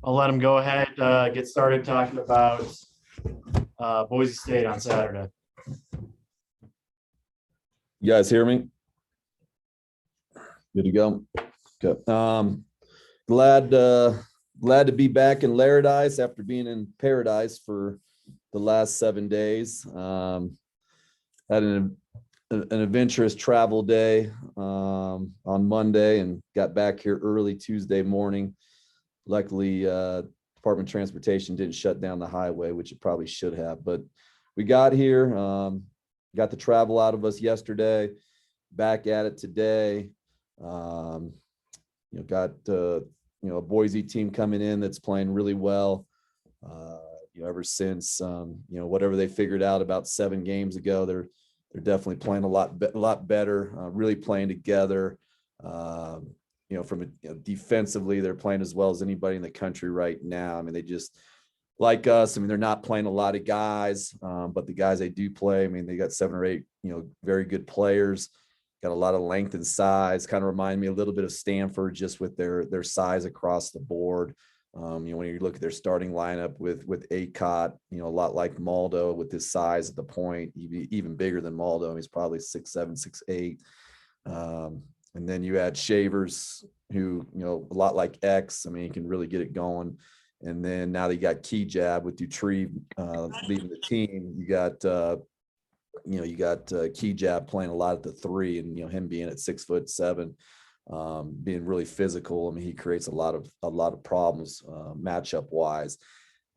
I'll let him go ahead, get started talking about Boise State on Saturday. You guys hear me? Good to go. Okay. Glad to be back in Laradise after being in Paradise for the last 7 days. Had an adventurous travel day on Monday and got back here early Tuesday morning. Luckily, Department of Transportation didn't shut down the highway, which it probably should have. But we got here, got the travel out of us yesterday, back at it today. Got a Boise team coming in that's playing really well. Ever since whatever they figured out about 7 games ago, they're definitely playing a lot better, really playing together. Defensively, they're playing as well as anybody in the country right now. I mean, they just like us. I mean, they're not playing a lot of guys, but the guys they do play, I mean, they got 7 or 8, very good players, got a lot of length and size, kind of remind me a little bit of Stanford just with their size across the board. When you look at their starting lineup with Acott, a lot like Maldo with his size at the point, even bigger than Maldo. He's probably 6'7", 6'8". And then you add Shavers, who, a lot like X. I mean, he can really get it going. And then now they got Key Jab with Dutree leading the team. You got Key Jab playing a lot at the 3, and him being at 6'7", being really physical. I mean, he creates a lot of problems matchup wise.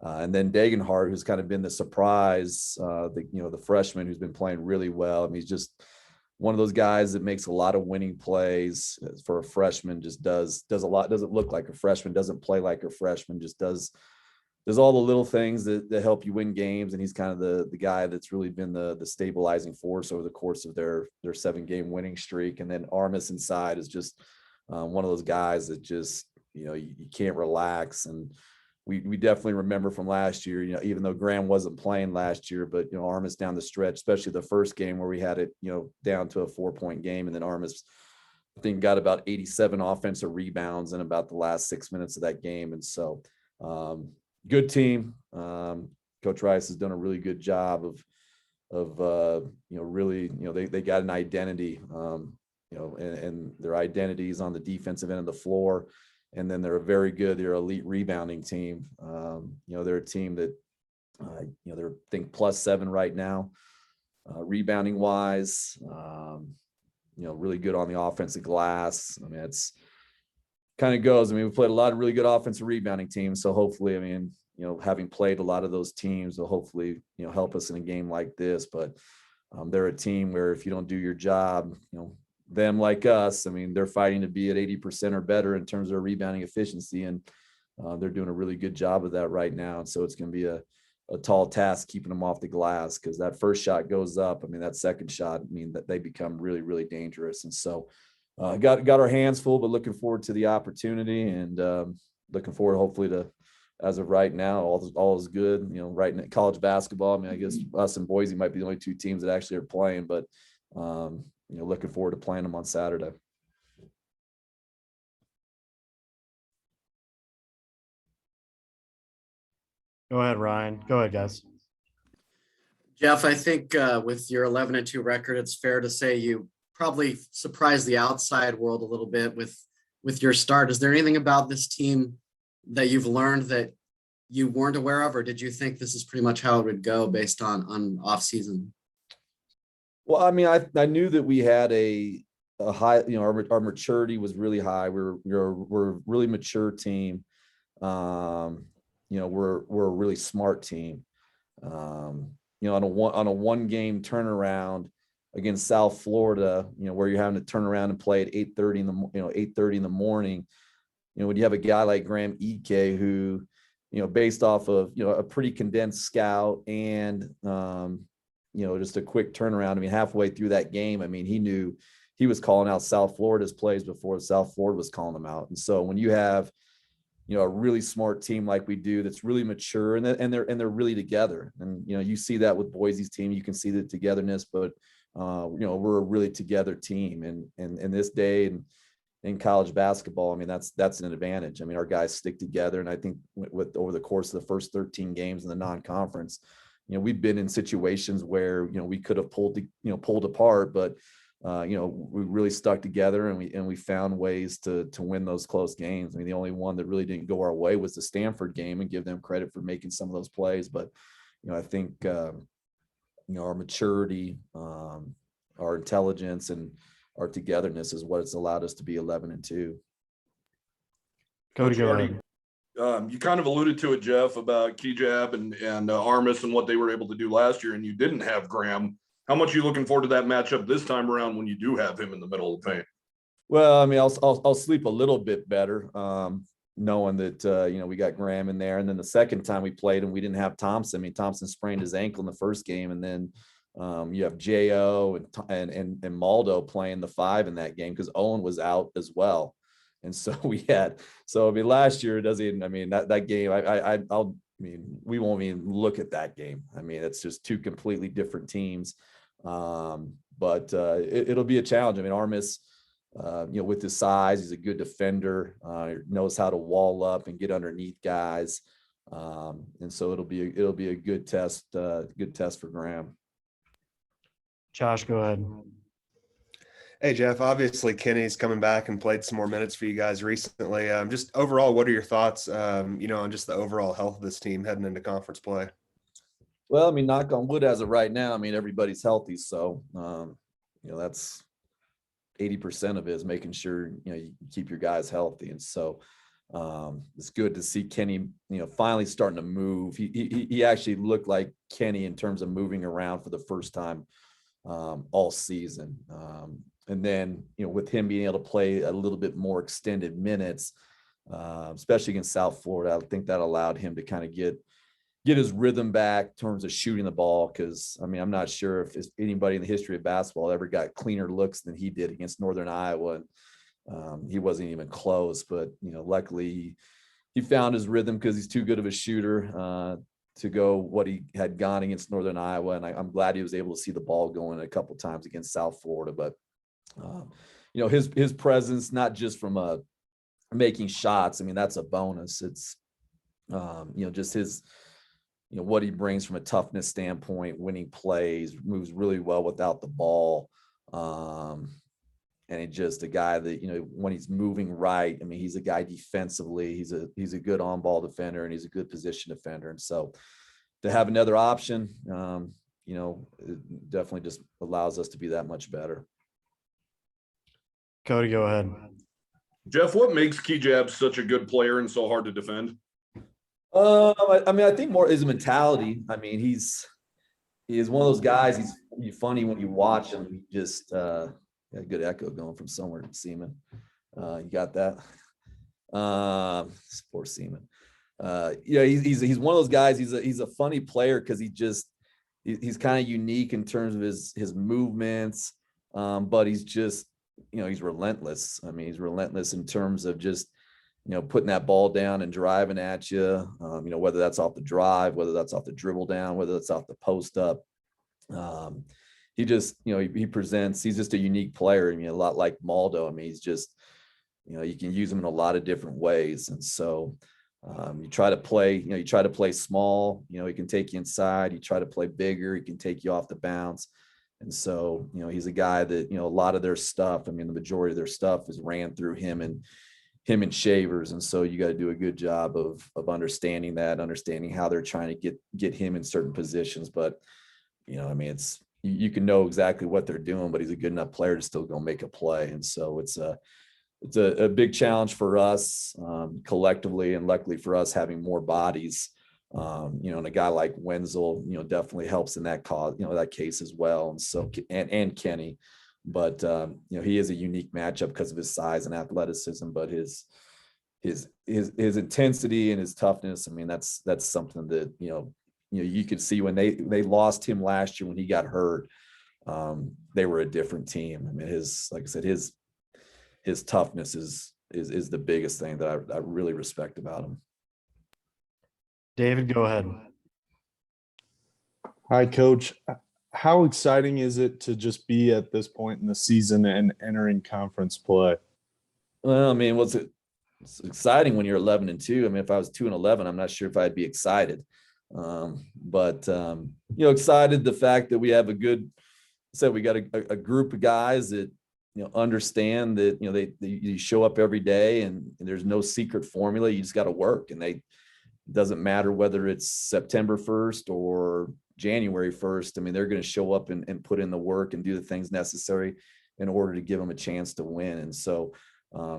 And then Degenhart, who's kind of been the surprise, the freshman who's been playing really well. I mean, he's just one of those guys that makes a lot of winning plays for a freshman, just does a lot, doesn't look like a freshman, doesn't play like a freshman, just does all the little things that help you win games. And he's kind of the guy that's really been the stabilizing force over the course of their 7-game winning streak. And then Armis inside is just one of those guys that just, you can't relax. And we definitely remember from last year, even though Graham wasn't playing last year, but, Armis down the stretch, especially the first game where we had it, down to a 4-point game. And then Armis, I think, got about 87 offensive rebounds in about the last 6 minutes of that game. And so good team. Coach Rice has done a really good job of really, they got an identity, and their identity is on the defensive end of the floor. And then they're they're elite rebounding team. They're a team that, they're, I think, +7 right now, rebounding wise, really good on the offensive glass. I mean, it's kind of goes. I mean, we played a lot of really good offensive rebounding teams. So hopefully, I mean, having played a lot of those teams will hopefully, help us in a game like this. But they're a team where if you don't do your job, them like us, I mean, they're fighting to be at 80% or better in terms of rebounding efficiency. And they're doing a really good job of that right now. And so it's going to be a tall task keeping them off the glass, because that first shot goes up. I mean, that second shot, I mean, that they become really, really dangerous. And so got our hands full, but looking forward to the opportunity, and looking forward, hopefully, to, as of right now, all is good. Right in college basketball, I mean, I guess us and Boise might be the only 2 teams that actually are playing, but looking forward to playing them on Saturday. Go ahead, Ryan. Go ahead, guys. Jeff, I think with your 11-2 record, it's fair to say you probably surprised the outside world a little bit with your start. Is there anything about this team that you've learned that you weren't aware of, or did you think this is pretty much how it would go based on off season? Well, I mean, I knew that we had a high, our maturity was really high. We're a really mature team. We're a really smart team. On a 1-game turnaround against South Florida, where you're having to turn around and play at 8:30 in the morning, when you have a guy like Graham Ike, who, based off of, a pretty condensed scout and, just a quick turnaround. I mean, halfway through that game, I mean, he knew he was calling out South Florida's plays before South Florida was calling them out. And so when you have, a really smart team like we do, that's really mature, and they're really together. And, you see that with Boise's team, you can see the togetherness, but, we're a really together team. And in this day and in college basketball, I mean, that's an advantage. I mean, our guys stick together, and I think with over the course of the first 13 games in the non-conference, we've been in situations where we could have pulled apart, but we really stuck together, and we found ways to win those close games. I mean, the only one that really didn't go our way was the Stanford game, and give them credit for making some of those plays. But I think our maturity, our intelligence, and our togetherness is what it's allowed us to be 11-2. Cody, go ahead. You kind of alluded to it, Jeff, about Kejab and Armis and what they were able to do last year, and you didn't have Graham. How much are you looking forward to that matchup this time around when you do have him in the middle of the paint? Well, I mean, I'll sleep a little bit better, knowing that we got Graham in there. And then the second time we played him, we didn't have Thompson. I mean, Thompson sprained his ankle in the first game, and then you have Jo and Maldo playing the 5 in that game because Owen was out as well. And so I mean, last year that game, we won't even look at that game. I mean, it's just two completely different teams. But it'll be a challenge. I mean, Armis, with his size, he's a good defender, knows how to wall up and get underneath guys. And so it'll be a good test for Graham. Josh, go ahead. Hey, Jeff, obviously Kenny's coming back and played some more minutes for you guys recently. Just overall, what are your thoughts, on just the overall health of this team heading into conference play? Well, I mean, knock on wood, as of right now, I mean, everybody's healthy. So, that's 80% of it is making sure, you keep your guys healthy. And so it's good to see Kenny, finally starting to move. He actually looked like Kenny in terms of moving around for the first time all season. And then, with him being able to play a little bit more extended minutes, especially against South Florida, I think that allowed him to kind of get his rhythm back in terms of shooting the ball. Because, I mean, I'm not sure if anybody in the history of basketball ever got cleaner looks than he did against Northern Iowa. And he wasn't even close, but, luckily he found his rhythm because he's too good of a shooter to go what he had gone against Northern Iowa. And I'm glad he was able to see the ball going a couple of times against South Florida. But, his presence, not just from making shots, I mean, that's a bonus. It's, just his, what he brings from a toughness standpoint, winning plays, moves really well without the ball. And he's just a guy that, when he's moving right, I mean, he's a guy defensively, he's a good on-ball defender, and he's a good position defender. And so to have another option, it definitely just allows us to be that much better. Cody, go ahead. Jeff, what makes Kejab such a good player and so hard to defend? I mean, I think more his mentality. I mean, he is one of those guys. He's funny when you watch him. He just got a good echo going from somewhere. Seaman, you got that? Poor Seaman. He's one of those guys. He's a funny player because he's kind of unique in terms of his movements, but he's just he's relentless. I mean, he's relentless in terms of just putting that ball down and driving at you, whether that's off the drive, whether that's off the dribble down, whether that's off the post up. He just, he presents, he's just a unique player. I mean, a lot like Maldo. I mean, he's just, you can use him in a lot of different ways. And so you try to play small, he can take you inside. You try to play bigger, he can take you off the bounce. And so, he's a guy that, a lot of their stuff, I mean, the majority of their stuff is ran through him and Shavers. And so you got to do a good job of understanding how they're trying to get him in certain positions. But, I mean, you can know exactly what they're doing, but he's a good enough player to still go make a play. And so it's a big challenge for us collectively, and luckily for us having more bodies, and a guy like Wenzel, definitely helps in that cause, that case as well. And so, and Kenny, but he is a unique matchup because of his size and athleticism, but his intensity and his toughness. I mean, that's something that, you could see when they lost him last year when he got hurt. They were a different team. I mean, like I said, his toughness is the biggest thing that I really respect about him. David, go ahead. Hi, Coach. How exciting is it to just be at this point in the season and entering conference play? Well, I mean, it's exciting when you're 11-2. I mean, if I was 2-11, I'm not sure if I'd be excited. Excited the fact that we have we got a group of guys that, understand that, you show up every day and there's no secret formula. You just got to work, and it doesn't matter whether it's September 1st or January 1st. I mean, they're going to show up and put in the work and do the things necessary in order to give them a chance to win. And so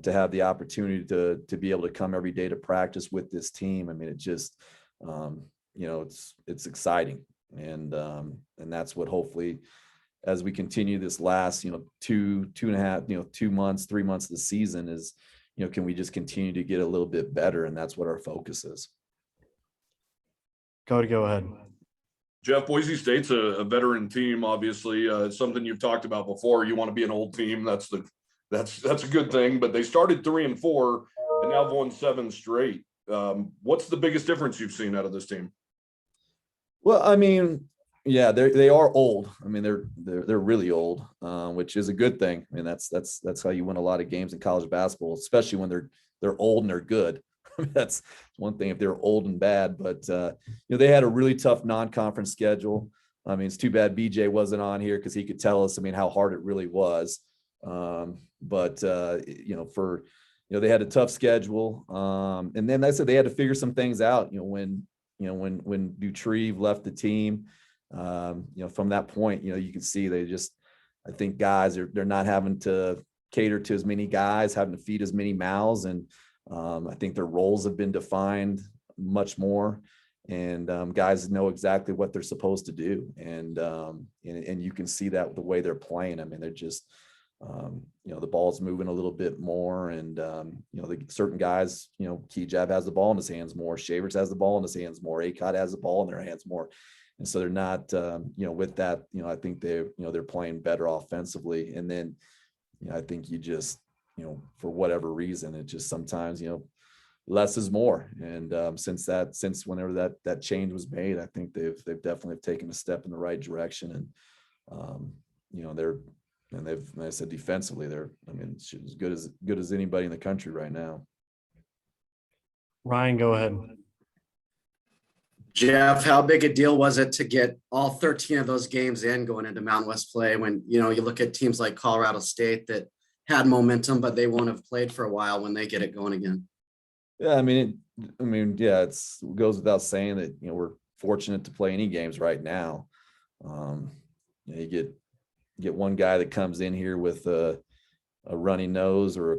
to have the opportunity to be able to come every day to practice with this team, I mean, it just, it's exciting. And that's what hopefully, as we continue this last, 2.5, 2 months, 3 months of the season is, can we just continue to get a little bit better? And that's what our focus is. Go ahead. Jeff, Boise State's a veteran team. Obviously, it's something you've talked about before. You want to be an old team. That's a good thing. But they started 3-4 and now have won 7 straight. What's the biggest difference you've seen out of this team? Well, I mean, yeah, they are old. I mean, they're really old, which is a good thing. I mean, that's how you win a lot of games in college basketball, especially when they're old and they're good. I mean, that's one thing if they're old and bad. But they had a really tough non-conference schedule. I mean, it's too bad BJ wasn't on here because he could tell us, I mean, how hard it really was. They had a tough schedule. And then I said they had to figure some things out, when Dutrieve left the team, from that point, you can see I think guys they're not having to cater to as many guys, having to feed as many mouths. And I think their roles have been defined much more, and guys know exactly what they're supposed to do. And you can see that with the way they're playing. I mean, they're just, the ball's moving a little bit more, and certain guys, Kejab has the ball in his hands more, Shavers has the ball in his hands more, Acott has the ball in their hands more. And so they're not, with that, I think they're playing better offensively. And then, I think you just, for whatever reason, it just sometimes, less is more. And since whenever that change was made, I think they've definitely taken a step in the right direction. And, like I said, defensively, as good as anybody in the country right now. Ryan, go ahead. Jeff, how big a deal was it to get all 13 of those games in going into Mountain West play when, you look at teams like Colorado State that had momentum, but they won't have played for a while when they get it going again? Yeah, it goes without saying that, we're fortunate to play any games right now. You get one guy that comes in here with a runny nose or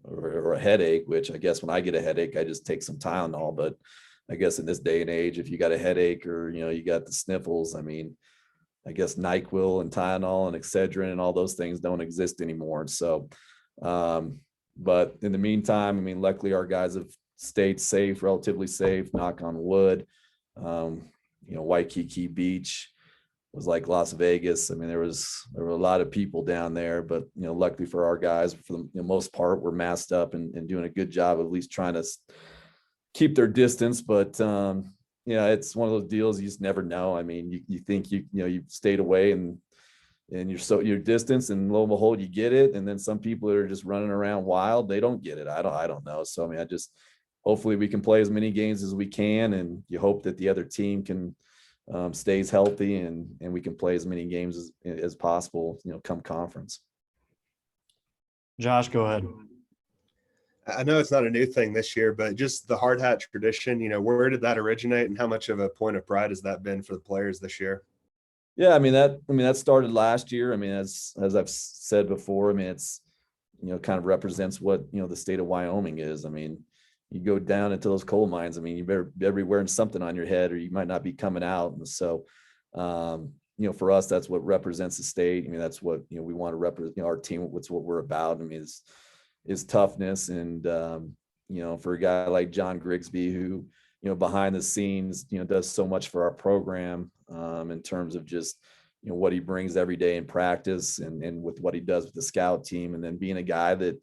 a headache, which I guess when I get a headache, I just take some Tylenol. But I guess in this day and age, if you got a headache or, you got the sniffles, I guess NyQuil and Tylenol and Excedrin and all those things don't exist anymore. So, but in the meantime, luckily our guys have stayed safe, relatively safe, knock on wood. Waikiki Beach was like Las Vegas. There were a lot of people down there, but, luckily for our guys, for the most part, we're masked up and doing a good job of at least trying to keep their distance. But it's one of those deals you just never know. You think you've stayed away and you're distance, and lo and behold, you get it. And then some people that are just running around wild, they don't get it. I don't know. So hopefully we can play as many games as we can, and you hope that the other team can stays healthy and we can play as many games as possible, come conference. Josh, go ahead. I know it's not a new thing this year, but just the hard hat tradition, where did that originate and how much of a point of pride has that been for the players this year? Yeah, that started last year. as I've said before, it's, kind of represents what, the state of Wyoming is. You go down into those coal mines, you better be wearing something on your head or you might not be coming out. And so, for us, that's what represents the state. That's what, we want to represent, our team. What's what we're about. Is toughness. And, for a guy like John Grigsby, who, behind the scenes, does so much for our program, in terms of just, what he brings every day in practice and with what he does with the scout team. And then being a guy that,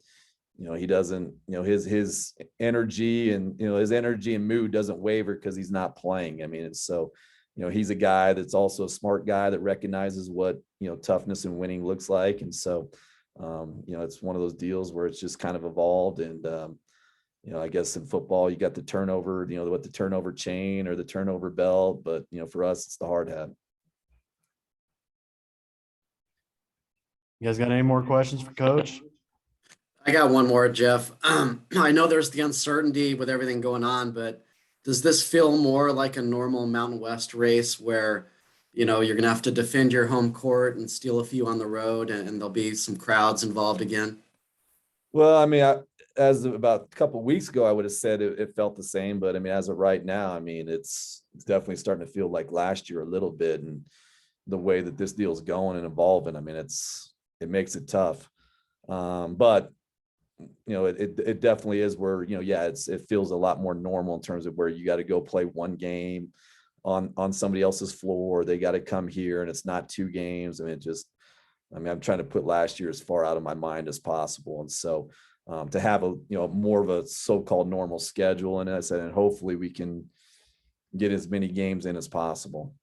he doesn't, his energy and, his energy and mood doesn't waver because he's not playing. And so, he's a guy that's also a smart guy that recognizes what, toughness and winning looks like. And so, It's one of those deals where it's just kind of evolved. And, I guess in football, you got the turnover, what the turnover chain or the turnover belt. But, for us, it's the hard hat. You guys got any more questions for Coach? I got one more, Jeff. I know there's the uncertainty with everything going on, but does this feel more like a normal Mountain West race where, you're going to have to defend your home court and steal a few on the road, and there'll be some crowds involved again? Well, I mean, as of about a couple of weeks ago, I would have said it felt the same, but I mean, as of right now, I mean, it's definitely starting to feel like last year a little bit, and the way that this deal is going and evolving, I mean, it makes it tough. But it definitely is where, it feels a lot more normal in terms of where you got to go play one game on somebody else's floor. They got to come here, and it's not 2 games. I mean, I'm trying to put last year as far out of my mind as possible. And so to have more of a so-called normal schedule, and as I said, and hopefully we can get as many games in as possible.